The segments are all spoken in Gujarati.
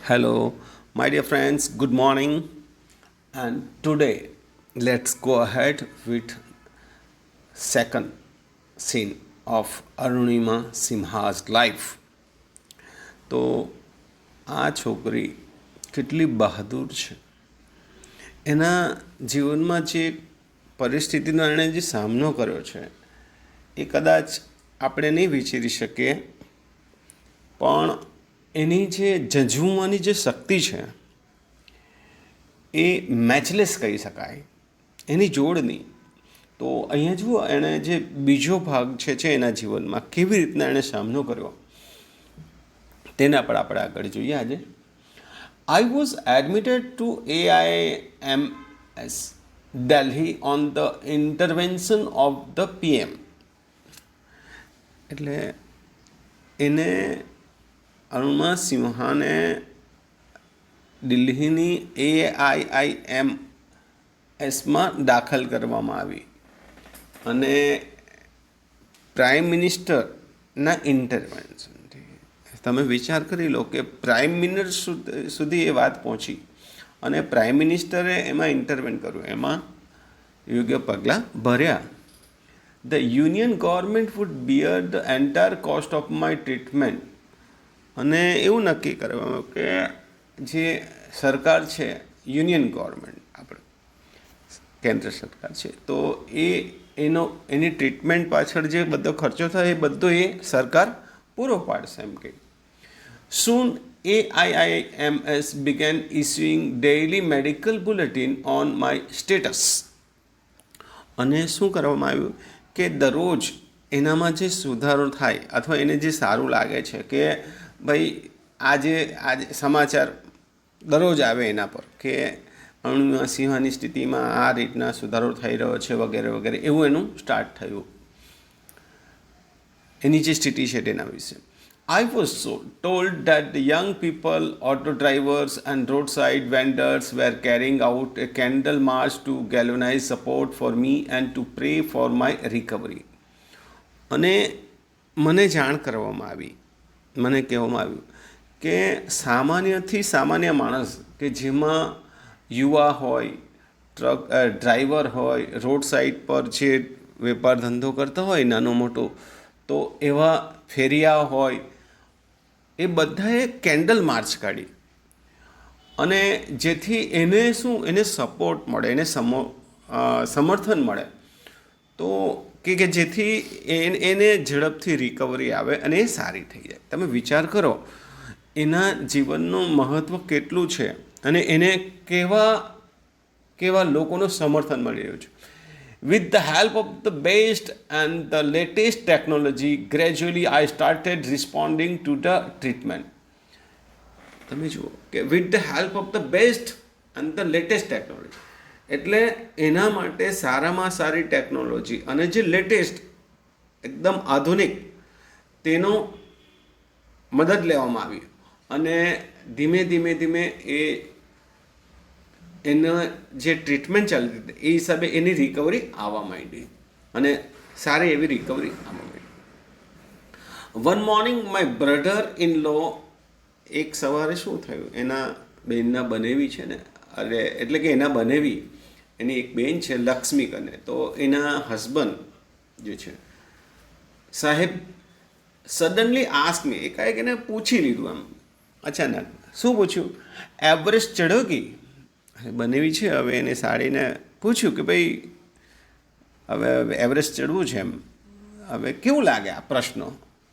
Hello, my dear friends, good morning. And today, let's go ahead with second scene of Arunima Simha's life. તો આ છોકરી કેટલી બહાદુર છે. એના જીવનમાં જે પરિસ્થિતિનો એણે જે સામનો કર્યો છે એ કદાચ આપણે નહીં વિચારી શકીએ, પણ એની જે ઝઝૂમવાની જે શક્તિ છે એ મેચલેસ કહી શકાય, એની જોડ નહીં. તો અહીંયા જુઓ, એણે જે બીજો ભાગ છે એના જીવનમાં કેવી રીતના એણે સામનો કર્યો તેના પર આપણે આગળ જોઈએ આજે. I was admitted to AIMS Delhi on the intervention of the PM. એટલે એને અરુણા સિંહાને દિલ્હીની AIIMSમાં દાખલ કરવામાં આવી અને પ્રાઇમ મિનિસ્ટરના ઇન્ટરવેન્શનથી. તમે વિચાર કરી લો કે પ્રાઇમ મિનિસ્ટર સુધી એ વાત પહોંચી અને પ્રાઇમ મિનિસ્ટરે એમાં ઇન્ટરવેન કર્યું, એમાં યોગ્ય પગલાં ભર્યા. The union government would bear the entire cost of my treatment. અને એવું નક્કી કરવામાં કે જે સરકાર છે, યુનિયન ગવર્મેન્ટ આપણે કેન્દ્ર સરકાર છે, તો એની ટ્રીટમેન્ટ પાછળ જે બધો ખર્ચો થાય એ બધો એ સરકાર પૂરો પાડશે એમ કે. Soon AIIMS began issuing daily medical bulletin on my status. અને શું કરવામાં આવ્યું કે દરરોજ એનામાં જે સુધારો થાય અથવા એને જે સારું લાગે છે કે ભાઈ આજે સમાચાર દરરોજ આવે એના પર કે અરુણિમા સિંહાની સ્થિતિમાં આ રીતના સુધારો થઈ રહ્યો છે વગેરે વગેરે, એવું એનું સ્ટાર્ટ થયું એની જે સ્થિતિ છે તેના વિશે. I was told that the young people, auto drivers and roadside vendors were carrying out a candle march to galvanize support for me and to pray for my recovery. અને મને જાણ કરવામાં આવી, મને કહેવામાં આવ્યું કે સામાન્યથી સામાન્ય માણસ કે જેમાં યુવા હોય, ટ્રક ડ્રાઈવર હોય, રોડ સાઈડ પર જે વેપાર ધંધો કરતા હોય નાનો મોટો, તો એવા ફેરિયા હોય, એ બધાએ કેન્ડલ માર્ચ કાઢી અને જેથી એને એને સપોર્ટ મળે, એને સમર્થન મળે, તો કે જેથી એને ઝડપથી રિકવરી આવે અને એ સારી થઈ જાય. તમે વિચાર કરો એના જીવનનું મહત્ત્વ કેટલું છે અને એને કેવા લોકોનું સમર્થન મળી રહ્યું છે. With the help of the best and the latest technology, gradually I started responding to the treatment. તમે જુઓ કે with the help of the best and the latest technology, એટલે એના માટે સારામાં સારી ટેકનોલોજી અને જે લેટેસ્ટ એકદમ આધુનિક તેનો મદદ લેવામાં આવી અને ધીમે ધીમે એના જે ટ્રીટમેન્ટ ચાલતી હતી એ હિસાબે એની રિકવરી આવવા માંડી અને સારી એવી રિકવરી આવવા માંડી. One morning my brother in law, એક સવારે શું થયું, એના બેનના બનેવી છે ને, એટલે કે એના બનેવી, એની એક બેન છે લક્ષ્મી કને, તો એના હસબન્ડ જે છે સાહેબ સડનલી આસ્ક મી, એકાએક એને પૂછી લીધું આમ અચાનક. શું પૂછ્યું? એવરેસ્ટ ચઢોગી? બનેવી છે, હવે એને સાડીને પૂછ્યું કે ભાઈ હવે એવરેસ્ટ ચડવું છે એમ, હવે કેવું લાગે આ પ્રશ્નો?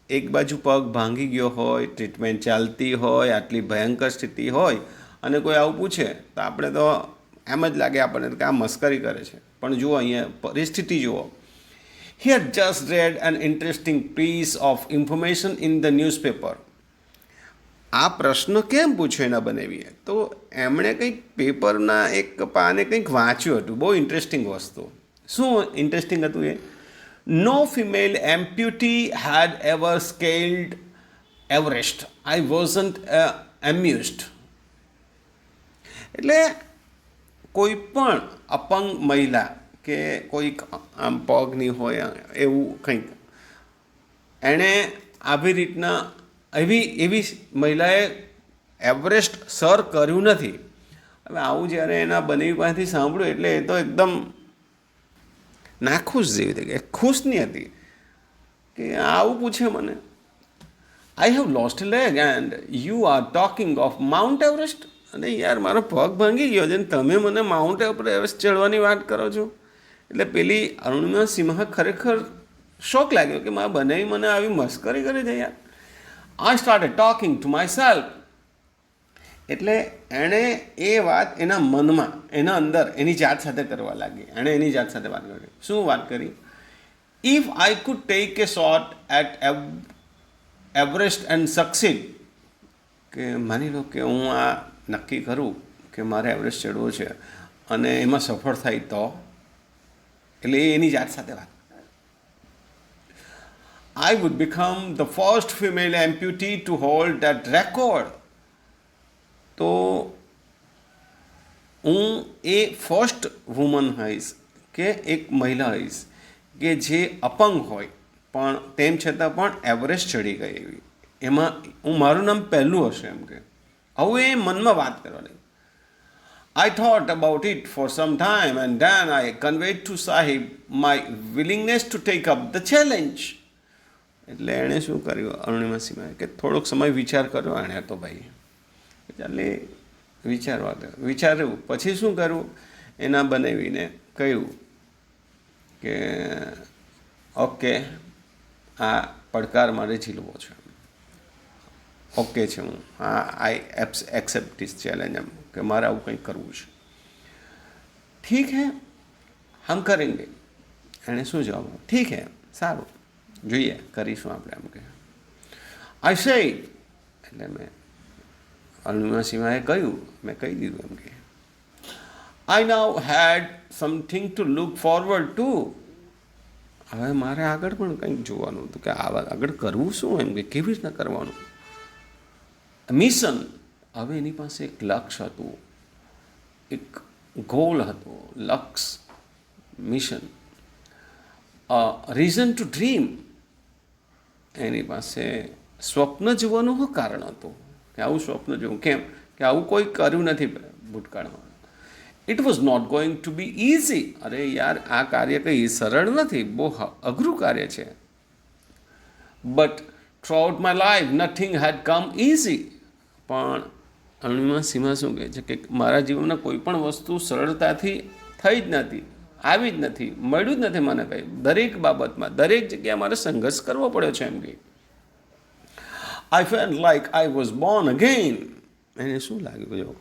એક બાજુ પગ ભાંગી ગયો હોય, ટ્રીટમેન્ટ ચાલતી હોય, આટલી ભયંકર સ્થિતિ હોય અને કોઈ આવું પૂછે તો આપણે તો એમ જ લાગે આપણને કે આ મસ્કરી કરે છે. પણ જુઓ અહીંયા પરિસ્થિતિ જુઓ. He had just read an interesting piece of information in the newspaper. આ પ્રશ્ન કેમ પૂછ્યો એના બનેવીએ? તો એમણે કંઈક પેપરના એક પાને કંઈક વાંચ્યું હતું, બહુ ઇન્ટરેસ્ટિંગ વસ્તુ. શું ઇન્ટરેસ્ટિંગ હતું એ? નો ફિમેલ એમ્પ્યુટી હેડ એવર સ્કેલ્ડ એવરેસ્ટ. આઈ વોઝન્ટ એમ્યુઝડ. એટલે કોઈ પણ અપંગ મહિલા કે કોઈક આમ પગની હોય એવું કંઈક, એણે આવી રીતના એવી મહિલાએ એવરેસ્ટ સર કર્યું નથી. હવે આવું જ્યારે એના બનેવી પાસેથી સાંભળ્યું એટલે એ તો એકદમ નાખુશ જેવી થઈ ગઈ, ખુશ નહીં હતી કે આવું પૂછે મને. I have lost leg and you are talking of Mount Everest. અને યાર મારો પગ ભાંગી ગયો છે ને તમે મને માઉન્ટ એવરેસ્ટ ચડવાની વાત કરો છો. એટલે પેલી અરુણિમા સિન્હા ખરેખર શોક લાગ્યો કે મારા બનેવી મને આવી મસ્કરી કરી છે યાર. I started talking to my self. એટલે એણે એ વાત એના મનમાં, એના અંદર એની જાત સાથે કરવા લાગી. એણે એની જાત સાથે વાત કરી. શું વાત કરી? If I could take a shot at Everest and succeed, કે માની લો કે હું આ નક્કી કરું કે મારે એવરેસ્ટ ચડવો છે અને એમાં સફળ થાય તો, એટલે એની જાત સાથે વાત. I would become the first female amputee to hold that record. તો હું એ ફર્સ્ટ વુમન હોઈશ, કે એક મહિલા હોઈશ કે જે અપંગ હોય પણ તેમ છતાં પણ એવરેસ્ટ ચડી ગઈ એવી. એમાં હું, મારું નામ પહેલું હશે એમ કે. આવું એ મનમાં વાત કરવાની. I thought about it for some time and then I conveyed to Sahib my willingness to take up the challenge. એટલે એણે શું કર્યું અરુણિમા સિન્હાએ, કે થોડોક સમય વિચાર કર્યો એણે તો ભાઈ, ચાલે વિચાર્યું. પછી શું કરવું, એના બનેવીને કહ્યું કે ઓકે, આ પડકાર મારે ઝીલવો છે, ઓકે છે, હું આઈ એક્સેપ્ટ ધીસ ચેલેન્જ, એમ કે મારે આવું કંઈક કરવું છે. ઠીક હે હમ કરેંગે. એણે શું જવાબ, ઠીક હે, સારું, જોઈએ, કરીશું આપણે, એમ કે. આઈ સે, એટલે મેં અરુણિમા સિન્હાએ કહ્યું, મેં કહી દીધું એમ કે I now had something to look forward to. હવે મારે આગળ પણ કંઈક જોવાનું હતું કે આગળ કરવું શું, એમ કે કેવી રીતના કરવાનું. મિશન, હવે એની પાસે એક લક્ષ્ય હતું, એક ગોલ હતો, લક્ષ્ય, મિશન, રીઝન ટુ ડ્રીમ. એની પાસે સ્વપ્ન જોવાનું શું કારણ હતું કે આવું સ્વપ્ન જોવું, કેમ કે આવું કોઈ કર્યું નથી ભૂતકાળમાં. It was not going to be easy. અરે યાર, આ કાર્ય કંઈ સરળ નથી, બહુ અઘરું કાર્ય છે. But throughout my life nothing had come easy. પણ અરુણિમા સિન્હા શું કહે છે કે મારા જીવનમાં કોઈ પણ વસ્તુ સરળતાથી થઈ જ નથી, આવી જ નથી, મળ્યું જ નથી મને કંઈ. દરેક બાબતમાં, દરેક જગ્યાએ મારે સંઘર્ષ કરવો પડ્યો છે એમ કે. આઈ felt like I was Born again. એને શું લાગ્યું, જો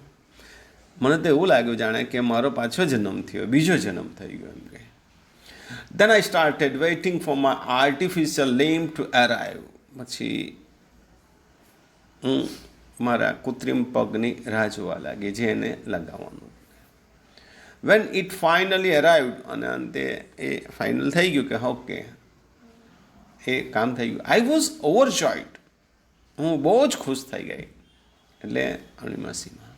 મને તો એવું લાગ્યું જાણે કે મારો પાછો જન્મ થયો, બીજો જન્મ થઈ ગયો એમ કે. Then I started waiting for my artificial limb to arrive. પછી હું મારા કૃત્રિમ પગની રાહ જોવા લાગી, જે એને લગાવવાનું. વેન ઇટ ફાઇનલી અરાઇવડ, અને અંતે એ ફાઇનલ થઈ ગયું કે ઓકે, એ કામ થઈ ગયું. I was overjoyed. હું બહુ જ ખુશ થઈ ગઈ. એટલે Arunima Sinha,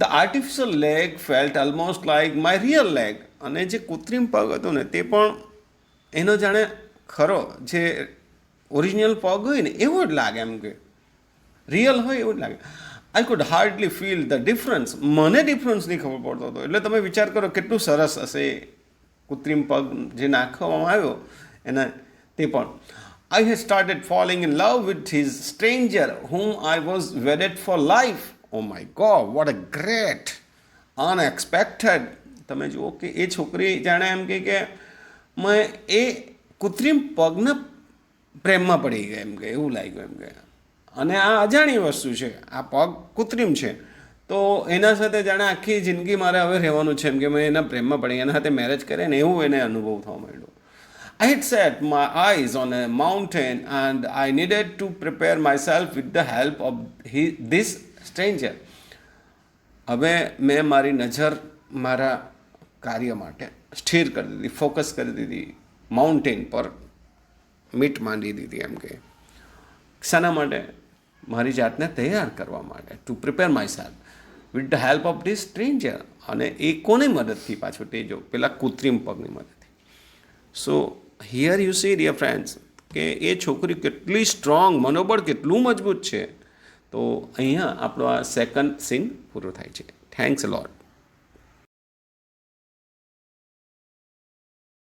the artificial leg felt almost like my real leg. અને જે કૃત્રિમ પગ હતો ને, તે પણ એનો જાણે ખરો જે ઓરિજિનલ પગ હોય ને એવો જ લાગે, એમ કે રિયલ હોય એવું જ લાગે. I could hardly feel the difference. મને ડિફરન્સ નહીં ખબર પડતો હતો. એટલે તમે વિચાર કરો કેટલું સરસ હશે કૃત્રિમ પગ જે નાખવામાં આવ્યો એના, તે પણ. I had started falling in love with his stranger whom I was wedded for life. Oh my God, what a great, unexpected. તમે જુઓ કે એ છોકરી જાણે એમ કે મેં એ કૃત્રિમ પગના પ્રેમમાં પડી ગઈ એમ કે, એવું લાગ્યું એમ કે. અને આ અજાણી વસ્તુ છે, આ પગ કૃત્રિમ છે, તો એના સાથે જાણે આખી જિંદગી મારે હવે રહેવાનું છે એમ કે મેં એના પ્રેમમાં પડી, એના સાથે મેરેજ કરે ને એવું એને અનુભવ થવા માંડ્યો. I had set my eyes on a mountain and I needed to prepare myself with the help of this stranger. હવે મેં મારી નજર મારા કાર્ય માટે સ્થિર કરી દીધી, ફોકસ કરી દીધી, માઉન્ટેન પર મીટ માંડી દીધી એમ કે. શાના માટે? મારી જાતને તૈયાર કરવા માટે. To prepare my self with the help of this stranger. અને એ કોની મદદથી? પાછું તે જો પેલા કૃત્રિમ પગની મદદથી. So here you see dear friends કે એ છોકરી કેટલી સ્ટ્રોંગ, મનોબળ કેટલું મજબૂત છે. તો અહીંયા આપણો આ સેકન્ડ સીન પૂરો થાય છે. થેન્ક્સ અ લોટ.